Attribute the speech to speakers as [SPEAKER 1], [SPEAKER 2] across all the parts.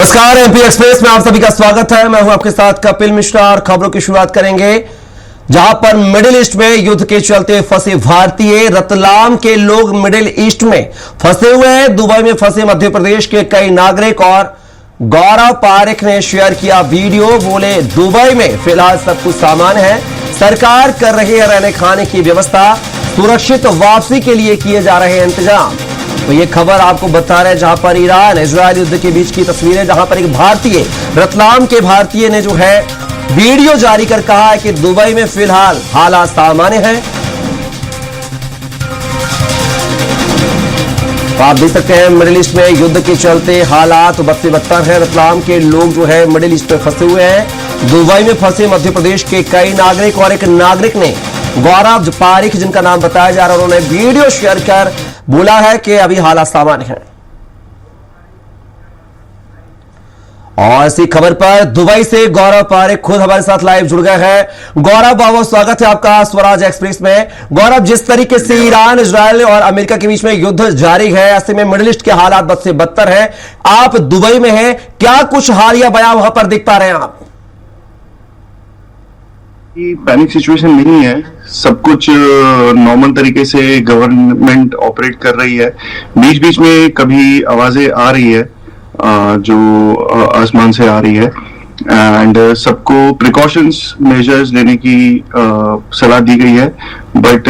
[SPEAKER 1] नमस्कार, MP express में आप सभी का स्वागत है। मैं हूं आपके साथ कपिल मिश्रा और खबरों की शुरुआत करेंगे जहां पर मिडिल ईस्ट में युद्ध के चलते फंसे भारतीय। रतलाम के लोग मिडिल ईस्ट में फंसे हुए हैं। दुबई में फंसे मध्य प्रदेश के कई नागरिक और गौरव पारेख ने शेयर किया वीडियो। बोले दुबई में फिलहाल सब कुछ सामान्य है, सरकार कर रही है रहने खाने की व्यवस्था, सुरक्षित वापसी के लिए किए जा रहे हैं इंतजाम। तो ये खबर आपको बता रहे हैं जहां पर ईरान इजरायल युद्ध के बीच की तस्वीरें, जहां पर एक भारतीय, रतलाम के भारतीय ने जो है वीडियो जारी कर कहा है कि दुबई में फिलहाल हालात सामान्य हैं। तो आप देख सकते हैं मिडिल ईस्ट में युद्ध के चलते हालात बद से बदतर है। रतलाम के लोग जो है मिडिल ईस्ट में फंसे हुए हैं। दुबई में फंसे मध्य प्रदेश के कई नागरिक और एक नागरिक ने, गौरव पारेख जिनका नाम बताया जा रहा है, उन्होंने वीडियो शेयर कर बोला है कि अभी हालात सामान्य हैं। और इसी खबर पर दुबई से गौरव पारेख खुद हमारे साथ लाइव जुड़ गए हैं। गौरव, बहुत स्वागत है आपका स्वराज एक्सप्रेस में। गौरव, जिस तरीके से ईरान इजरायल और अमेरिका के बीच में युद्ध जारी है, ऐसे में मिडिल ईस्ट के हालात बद से बदतर है। आप दुबई में हैं, क्या कुछ हालिया बयान वहां पर देख पा रहे हैं आप?
[SPEAKER 2] पैनिक सिचुएशन नहीं है, सब कुछ नॉर्मल तरीके से गवर्नमेंट ऑपरेट कर रही है। बीच बीच में कभी आवाजें आ रही है जो आसमान से आ रही है, एंड सबको प्रिकॉशंस मेजर्स लेने की सलाह दी गई है। बट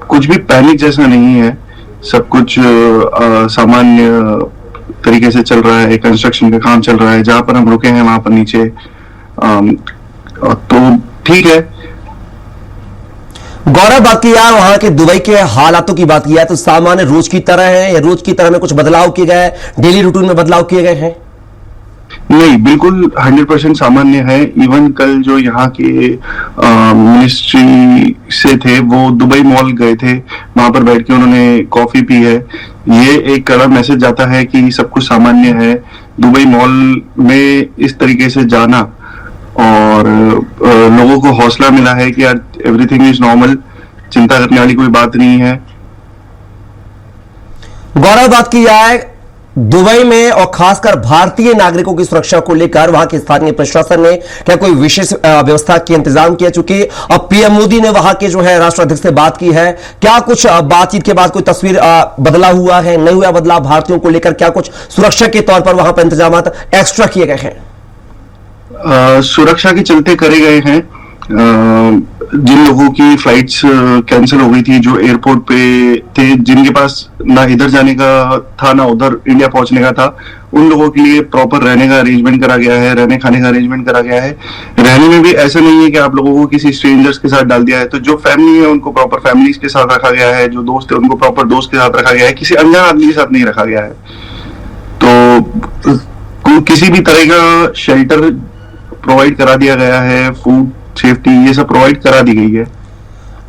[SPEAKER 2] कुछ भी पैनिक जैसा नहीं है, सब कुछ सामान्य तरीके से चल रहा है। कंस्ट्रक्शन का काम चल रहा है, जहां पर हम रुके हैं वहां पर नीचे तो ठीक है।
[SPEAKER 1] गौरव, बात की यार वहां के दुबई के हालातों की बात किया तो सामान्य रोज की तरह है या रोज की तरह में कुछ बदलाव किए गए, डेली रूटीन में बदलाव किए गए हैं?
[SPEAKER 2] नहीं, बिल्कुल 100% सामान्य है। इवन कल जो यहाँ के मिनिस्ट्री से थे वो दुबई मॉल गए थे, वहां पर बैठ के उन्होंने कॉफी पी है। ये एक कड़ा मैसेज जाता है कि सब कुछ सामान्य है। दुबई मॉल में इस तरीके से जाना और लोगों को हौसला मिला है कि यार एवरीथिंग इज नॉर्मल, चिंता करने वाली कोई बात नहीं है।
[SPEAKER 1] गौरव, बात की जाए दुबई में और खासकर भारतीय नागरिकों की सुरक्षा को लेकर वहां के स्थानीय प्रशासन ने क्या कोई विशेष व्यवस्था के इंतजाम किया? चूंकि अब पीएम मोदी ने वहां के जो है राष्ट्राध्यक्ष से बात की है, क्या कुछ बातचीत के बाद कोई तस्वीर बदला हुआ है, नहीं हुआ बदलाव भारतीयों को लेकर? क्या कुछ सुरक्षा के तौर पर वहां पर इंतजाम एक्स्ट्रा किए गए हैं?
[SPEAKER 2] सुरक्षा के चलते करे गए हैं। जिन लोगों की फ्लाइट्स कैंसिल हो गई थी, जो एयरपोर्ट पे थे, जिनके पास ना इधर जाने का था ना उधर इंडिया पहुंचने का था, उन लोगों के लिए प्रॉपर रहने का अरेंजमेंट करा गया है, रहने खाने का अरेंजमेंट करा गया है। रहने में भी ऐसा नहीं है कि आप लोगों को किसी स्ट्रेंजर्स के साथ डाल दिया है। तो जो फैमिली है उनको प्रॉपर फैमिलीज के साथ रखा गया है, जो दोस्त है उनको प्रॉपर दोस्त के साथ रखा गया है, किसी अनजान आदमी के साथ नहीं रखा गया है। तो किसी भी तरह का शेल्टर प्रोवाइड करा दिया गया है, फूड सेफ्टी ये सब प्रोवाइड करा दी गई है।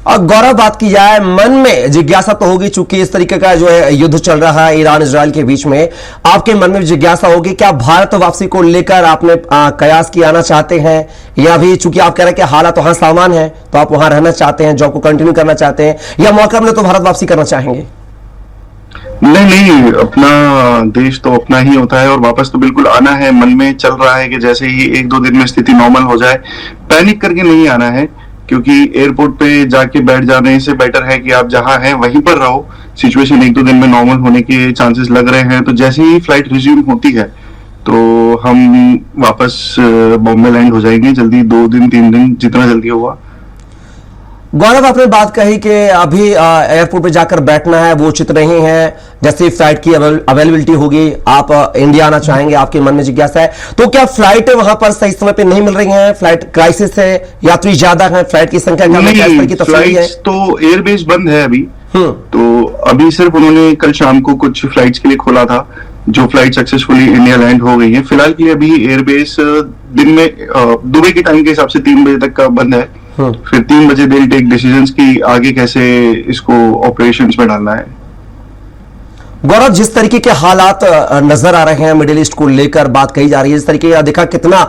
[SPEAKER 1] और गौरव, बात की जाए मन में जिज्ञासा तो होगी, चूंकि इस तरीके का जो है युद्ध चल रहा है ईरान इजरायल के बीच में, आपके मन में जिज्ञासा होगी क्या भारत वापसी को लेकर आपने कयास की आना चाहते हैं, या भी चूंकि आप कह रहे हैं कि हालात वहां सामान्य है तो आप वहां रहना चाहते हैं, जॉब को कंटिन्यू करना चाहते हैं, या मौका मिले तो भारत वापसी करना चाहेंगे?
[SPEAKER 2] नहीं, अपना देश तो अपना ही होता है और वापस तो बिल्कुल आना है। मन में चल रहा है कि जैसे ही 1-2 दिन में स्थिति नॉर्मल हो जाए, पैनिक करके नहीं आना है, क्योंकि एयरपोर्ट पे जाके बैठ जाने से बेटर है कि आप जहां हैं वहीं पर रहो। सिचुएशन 1-2 दिन में नॉर्मल होने के चांसेस लग रहे हैं, तो जैसे ही फ्लाइट रिज्यूम होती है तो हम वापस बॉम्बे लैंड हो जाएंगे जल्दी, 2 दिन 3 दिन जितना जल्दी होगा।
[SPEAKER 1] गौरव, आपने बात कही कि अभी एयरपोर्ट पे जाकर बैठना है, वो उचित नहीं है, जैसे फ्लाइट की अवेलेबिलिटी होगी आप इंडिया आना चाहेंगे, आपके मन में जिज्ञासा है। तो क्या फ्लाइटें वहां पर सही समय पे नहीं मिल रही हैं? फ्लाइट क्राइसिस है, यात्री ज्यादा है, फ्लाइट की संख्या कम है, की तस्वीर है?
[SPEAKER 2] तो एयरबेस बंद है अभी। तो अभी सिर्फ उन्होंने कल शाम को कुछ फ्लाइट्स के लिए खोला था, जो फ्लाइट सक्सेसफुली इंडिया लैंड हो गई है। फिलहाल के लिए अभी एयरबेस दिन में दुबई के टाइम के हिसाब से 3 बजे तक का बंद है। फिर 3 बजे दे टेक डिसीजंस की आगे कैसे इसको ऑपरेशंस में डालना है।
[SPEAKER 1] गौरव, जिस तरीके के हालात नजर आ रहे हैं मिडिल ईस्ट को लेकर, बात कही जा रही है, जिस तरीके का देखा कितना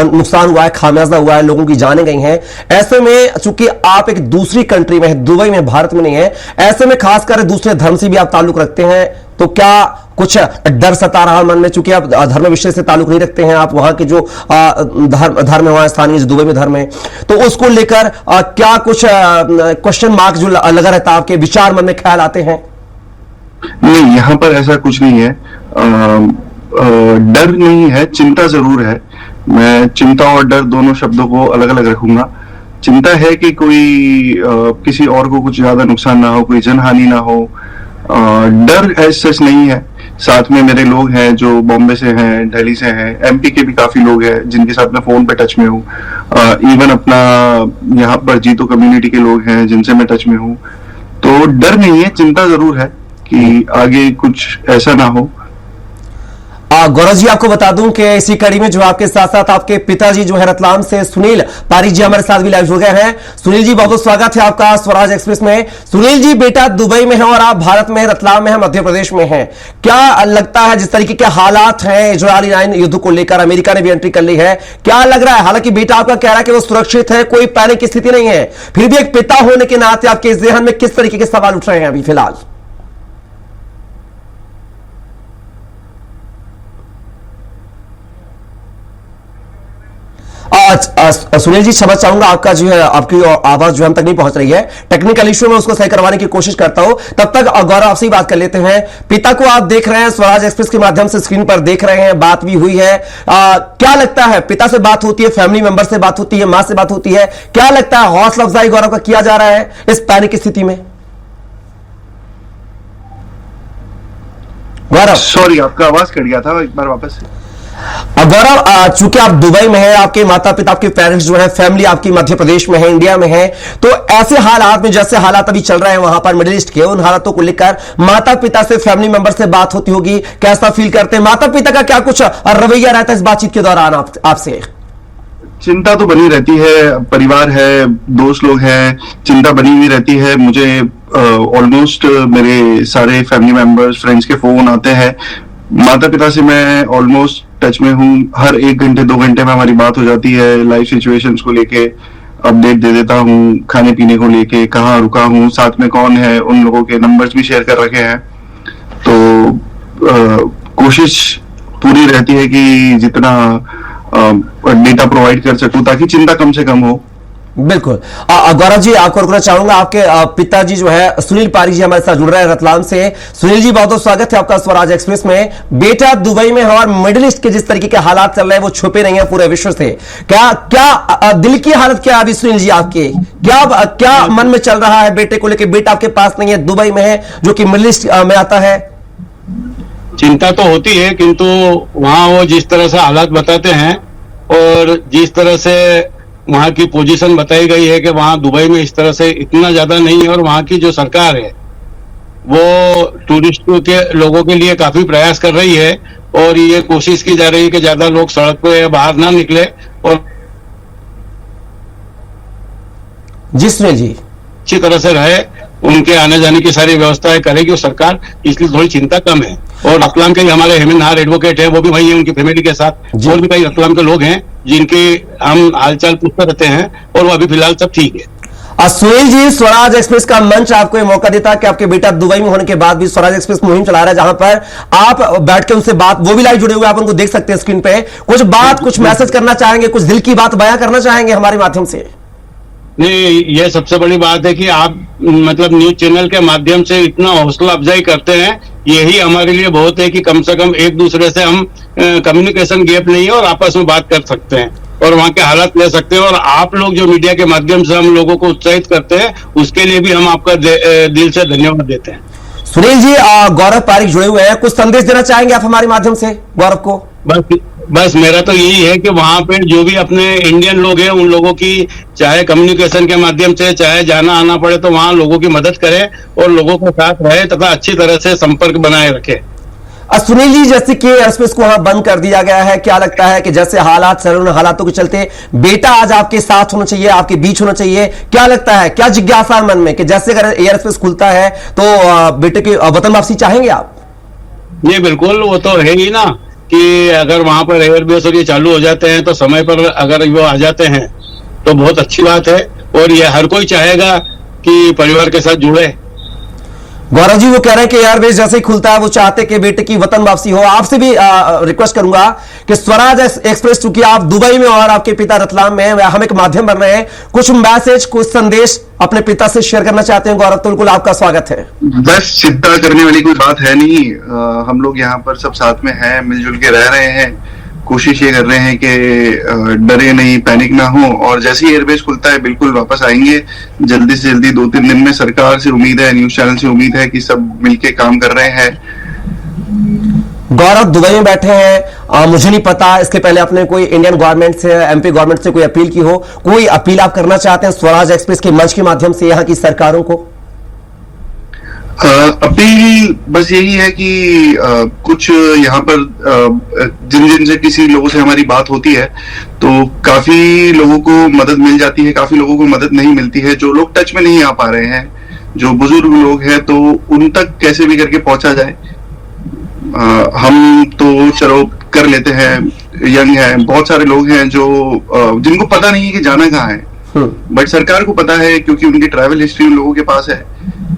[SPEAKER 1] नुकसान हुआ है, खामियाजा हुआ है, लोगों की जानें गई हैं, ऐसे में चूंकि आप एक दूसरी कंट्री में है, दुबई में, भारत में नहीं है, ऐसे में खासकर दूसरे धर्म से भी आप ताल्लुक रखते हैं, तो क्या कुछ डर सता रहा मन में, चूंकि आप धर्म विषय से ताल्लुक नहीं रखते हैं, आप वहां के जो धर्म है, वहां स्थानीय जो दुबई में धर्म है, तो उसको लेकर क्या कुछ क्वेश्चन मार्क जो लगा रहता है, आपके विचार मन में ख्याल आते हैं?
[SPEAKER 2] नहीं, यहाँ पर ऐसा कुछ नहीं है। डर नहीं है, चिंता जरूर है। मैं चिंता और डर दोनों शब्दों को अलग अलग रखूंगा। चिंता है कि कोई किसी और को कुछ ज्यादा नुकसान ना हो, कोई जनहानि ना हो। डर एज सच नहीं है। साथ में मेरे लोग हैं जो बॉम्बे से हैं, दिल्ली से हैं, एमपी के भी काफी लोग हैं जिनके साथ मैं फोन पे टच में हूँ। इवन अपना यहाँ पर जीतो कम्युनिटी के लोग हैं जिनसे मैं टच में हूँ। तो डर नहीं है, चिंता जरूर है कि आगे कुछ ऐसा ना हो।
[SPEAKER 1] गौरव जी, आपको बता दूं कि इसी कड़ी में जो आपके साथ साथ आपके पिताजी जो है रतलाम से सुनील पारिक जी हमारे साथ भी लाइव जुड़ गए हैं। सुनील जी, बहुत बहुत स्वागत है आपका स्वराज एक्सप्रेस में। सुनील जी, बेटा दुबई में है और आप भारत में, रतलाम में है, मध्य प्रदेश में है। क्या लगता है जिस तरीके के हालात हैं इजराइल-ईरान युद्ध को लेकर, अमेरिका ने भी एंट्री कर ली है, क्या लग रहा है? हालांकि बेटा आपका कह रहा है कि वो सुरक्षित है, कोई पैनिक की स्थिति नहीं है, फिर भी एक पिता होने के नाते आपके ज़हन में किस तरीके के सवाल उठ रहे हैं अभी फिलहाल? सुनील जी, समझ चाहूंगा, आपका जो है आपकी आवाज जो हम तक नहीं पहुंच रही है, टेक्निकल इश्यू में उसको सही करवाने की कोशिश करता हूं। तब तक गौरव आपसे ही बात कर लेते हैं। पिता को आप देख रहे हैं, स्वराज एक्सप्रेस के माध्यम से स्क्रीन पर देख रहे हैं, बात भी हुई है। क्या लगता है, पिता से बात होती है, फैमिली मेंबर से बात होती है, मां से बात होती है, क्या लगता है हौसला अफजाई गौरव का किया जा रहा है इस पैनिक की स्थिति में? गौरव,
[SPEAKER 2] सॉरी, आपका आवाज कट गया था, एक बार वापस से।
[SPEAKER 1] गौरव, चूंकि आप दुबई में हैं, आपके माता पिता, आपके पेरेंट्स जो है, फैमिली आपकी मध्य प्रदेश में है, इंडिया में है, तो ऐसे हालात में जैसे हालात अभी चल रहे हैं वहां पर मिडिल ईस्ट के, उन हालातों को लेकर माता पिता से, फैमिली मेंबर से बात होती होगी, कैसा फील करते हैं? माता पिता का क्या कुछ रवैया रहता है इस बातचीत के दौरान आपसे?
[SPEAKER 2] चिंता तो बनी रहती है, परिवार है, दोस्त लोग हैं, चिंता बनी हुई रहती है। मुझे ऑलमोस्ट मेरे सारे फैमिली मेंबर्स, फ्रेंड्स के फोन आते हैं। माता पिता से मैं ऑलमोस्ट टच में हूँ, हर 1 घंटे 2 घंटे में हमारी बात हो जाती है। लाइफ सिचुएशंस को लेके अपडेट दे देता हूँ, खाने पीने को लेके, कहाँ रुका हूँ, साथ में कौन है, उन लोगों के नंबर्स भी शेयर कर रखे हैं। तो कोशिश पूरी रहती है कि जितना डेटा प्रोवाइड कर सकूं ताकि चिंता कम से कम हो।
[SPEAKER 1] बिल्कुल। गौरव जी, आपको रुकना चाहूंगा, आपके पिताजी जो है सुनील पारिक जी हमारे साथ जुड़ रहे हैं रतलाम से। सुनील जी, बहुत बहुत स्वागत है आपका स्वराज एक्सप्रेस में। बेटा दुबई में है और मिडिल ईस्ट के जिस तरीके के हालात चल रहे हैं वो छुपे नहीं है पूरे विश्व से। क्या दिल की हालत क्या है अभी सुनील जी आपके? क्या मन में चल रहा है बेटे को लेकर? बेटा आपके पास नहीं है, दुबई में है, जो कि मिडिल ईस्ट में आता है।
[SPEAKER 3] चिंता तो होती है, किंतु वहाँ वो जिस तरह से हालात बताते हैं और जिस तरह से वहाँ की पोजीशन बताई गई है कि वहाँ दुबई में इस तरह से इतना ज्यादा नहीं है, और वहाँ की जो सरकार है वो टूरिस्टों के लोगों के लिए काफी प्रयास कर रही है, और ये कोशिश की जा रही है कि ज्यादा लोग सड़क पे बाहर ना निकले और
[SPEAKER 1] जी सुनील जी
[SPEAKER 3] अच्छी तरह से रहे, उनके आने जाने की सारी व्यवस्थाएं करेगी वो सरकार, इसलिए थोड़ी चिंता कम है। और रतलाम के हमारे हेमंत एडवोकेट है, वो भी वही है उनकी फैमिली के साथ, और भी कई रतलाम के लोग हैं जिनके हम हालचाल पूछते रहते हैं, और वो अभी फिलहाल सब ठीक है।
[SPEAKER 1] सुनील जी, स्वराज एक्सप्रेस का मंच आपको ये मौका देता है कि आपके बेटा दुबई में होने के बाद भी स्वराज एक्सप्रेस मुहिम चला रहा है, जहां पर आप बैठ के उनसे बात, वो भी लाइव जुड़े हुए, आप उनको देख सकते हैं स्क्रीन पे। कुछ मैसेज करना चाहेंगे, कुछ दिल की बात बयां करना चाहेंगे हमारे माध्यम से?
[SPEAKER 3] नहीं, ये सबसे बड़ी बात है कि आप मतलब न्यूज चैनल के माध्यम से इतना हौसला अफजाई करते हैं, यही हमारे लिए बहुत है कि कम से कम एक दूसरे से हम कम्युनिकेशन गैप नहीं है और आपस में बात कर सकते हैं और वहाँ के हालात ले सकते हैं। और आप लोग जो मीडिया के माध्यम से हम लोगों को उत्साहित करते हैं, उसके लिए भी हम आपका दिल से धन्यवाद देते हैं।
[SPEAKER 1] सुनील जी, गौरव पारिक जुड़े हुए हैं, कुछ संदेश देना चाहेंगे आप हमारे माध्यम से गौरव को?
[SPEAKER 3] बस मेरा तो यही है कि वहाँ पे जो भी अपने इंडियन लोग हैं, उन लोगों की चाहे कम्युनिकेशन के माध्यम से, चाहे जाना आना पड़े तो वहाँ लोगों की मदद करें और लोगों के साथ रहे तथा अच्छी तरह से संपर्क बनाए रखे।
[SPEAKER 1] सुनील जी, जैसे कि एयरस्पेस को वहां बंद कर दिया गया है, क्या लगता है कि जैसे हालात चल रहे हैं, हालातों के चलते बेटा आज आपके साथ होना चाहिए, आपके बीच होना चाहिए, क्या लगता है, क्या जिज्ञासा है मन में कि जैसे अगर एयरस्पेस खुलता है तो बेटे की वतन वापसी चाहेंगे आप?
[SPEAKER 3] ये बिल्कुल, वो तो है ही ना कि अगर वहां पर एयरबेस और ये चालू हो जाते हैं तो समय पर अगर वो आ जाते हैं तो बहुत अच्छी बात है, और ये हर कोई चाहेगा कि परिवार के साथ जुड़े।
[SPEAKER 1] गौरव जी वो कह रहे हैं कि एयरवेज जैसे ही खुलता है वो चाहते कि बेटे की वतन वापसी हो। आपसे भी रिक्वेस्ट करूंगा कि स्वराज एक्सप्रेस, चूंकि आप दुबई में और आपके पिता रतलाम में हैं, हम एक माध्यम बन रहे हैं, कुछ मैसेज कुछ संदेश अपने पिता से शेयर करना चाहते हैं। गौरव, तो बिल्कुल आपका स्वागत है।
[SPEAKER 2] बस चिंता करने वाली कोई बात है नहीं। हम लोग यहाँ पर सब साथ में हैं, मिलजुल के रह रहे हैं। कोशिश ये कर रहे हैं कि डरे नहीं, पैनिक ना हो, और जैसे ही एयरबेस खुलता है बिल्कुल वापस आएंगे जल्दी से जल्दी। 2-3 दिन में सरकार से उम्मीद है, न्यूज चैनल से उम्मीद है कि सब मिलके काम कर रहे हैं।
[SPEAKER 1] गौरव दुबई में बैठे हैं, मुझे नहीं पता इसके पहले आपने कोई इंडियन गवर्नमेंट से, एमपी गवर्नमेंट से कोई अपील की हो, कोई अपील आप करना चाहते हैं स्वराज एक्सप्रेस के मंच के माध्यम से यहाँ की सरकारों को?
[SPEAKER 2] अपील बस यही है कि कुछ यहाँ पर जिन जिन से किसी लोगों से हमारी बात होती है तो काफी लोगों को मदद मिल जाती है, काफी लोगों को मदद नहीं मिलती है। जो लोग टच में नहीं आ पा रहे हैं, जो बुजुर्ग लोग हैं, तो उन तक कैसे भी करके पहुंचा जाए। हम तो चलो कर लेते हैं, यंग है, बहुत सारे लोग हैं जो जिनको पता नहीं है कि जाना कहाँ है, बट सरकार को पता है क्योंकि उनकी ट्रैवल हिस्ट्री उन लोगों के पास है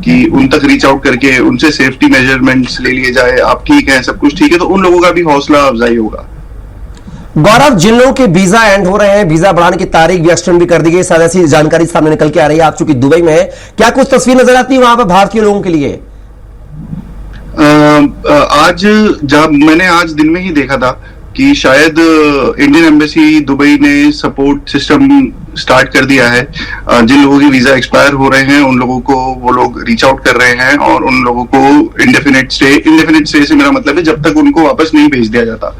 [SPEAKER 2] कि उन तक रीच आउट करके उनसे सेफ्टी मेजरमेंट्स ले लिए जाए। आप ठीक हैं, सब कुछ ठीक है, तो उन लोगों का भी हौसला अफजाई होगा।
[SPEAKER 1] गौरव, जिन लोगों के वीजा एंड हो रहे हैं, वीजा बढ़ाने की तारीख भी एक्सटेंड भी कर दी गई, सारी ऐसी जानकारी सामने निकल के आ रही है। आप चूंकि दुबई में है, क्या कुछ तस्वीर नजर आती है वहां पर भारतीय लोगों के लिए?
[SPEAKER 2] आज जब मैंने आज दिन में ही देखा था कि शायद इंडियन एम्बेसी दुबई ने सपोर्ट सिस्टम स्टार्ट कर दिया है। जिन लोगों के वीजा एक्सपायर हो रहे हैं उन लोगों को वो लोग रीच आउट कर रहे हैं, और उन लोगों को इंडेफिनिट स्टे से मेरा मतलब है जब तक उनको वापस नहीं भेज दिया जाता।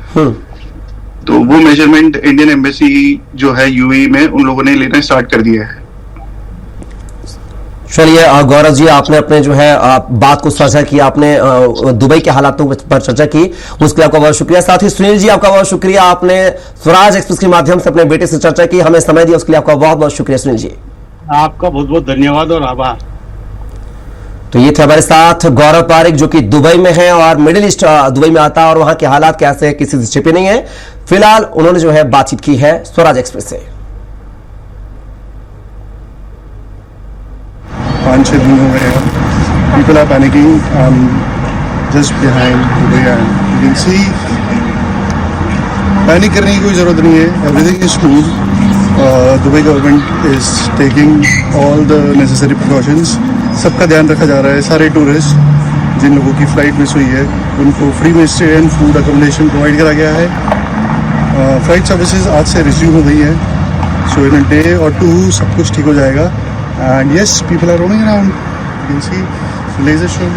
[SPEAKER 2] तो वो मेजरमेंट इंडियन एम्बेसी जो है यूएई में उन लोगों ने लेना स्टार्ट कर दिया है।
[SPEAKER 1] चलिए गौरव जी, आपने अपने जो है बात को साझा किया, आपने दुबई के हालातों पर चर्चा की, उसके लिए आपका बहुत शुक्रिया। साथ ही सुनील जी, आपका बहुत शुक्रिया, आपने स्वराज एक्सप्रेस के माध्यम से अपने बेटे से चर्चा की, हमें समय दिया, उसके लिए आपका बहुत बहुत शुक्रिया सुनील जी।
[SPEAKER 3] आपका बहुत बहुत धन्यवाद और आभार।
[SPEAKER 1] तो ये थे हमारे साथ गौरव पारिक, जो कि दुबई में है और मिडिल ईस्ट दुबई में आता है, और वहां के हालात कैसे है किसी से छिपे नहीं है। फिलहाल उन्होंने जो है बातचीत की है स्वराज एक्सप्रेस से।
[SPEAKER 4] 5-6 दिन हो गए हैं। People are panicking. Just behind Dubai and you can see panic करने की कोई ज़रूरत नहीं है। Everything is smooth. Dubai government is taking all the necessary precautions. सबका ध्यान रखा जा रहा है। सारे टूरिस्ट जिन लोगों की फ्लाइट मिस हुई है उनको फ्री में stay and food accommodation provide करा गया है। फ्लाइट सर्विसेज आज से रिज्यूम हो गई है, सो इन अ डे और 2 सब कुछ ठीक हो जाएगा। And yes, people are roaming around. You can see laser show.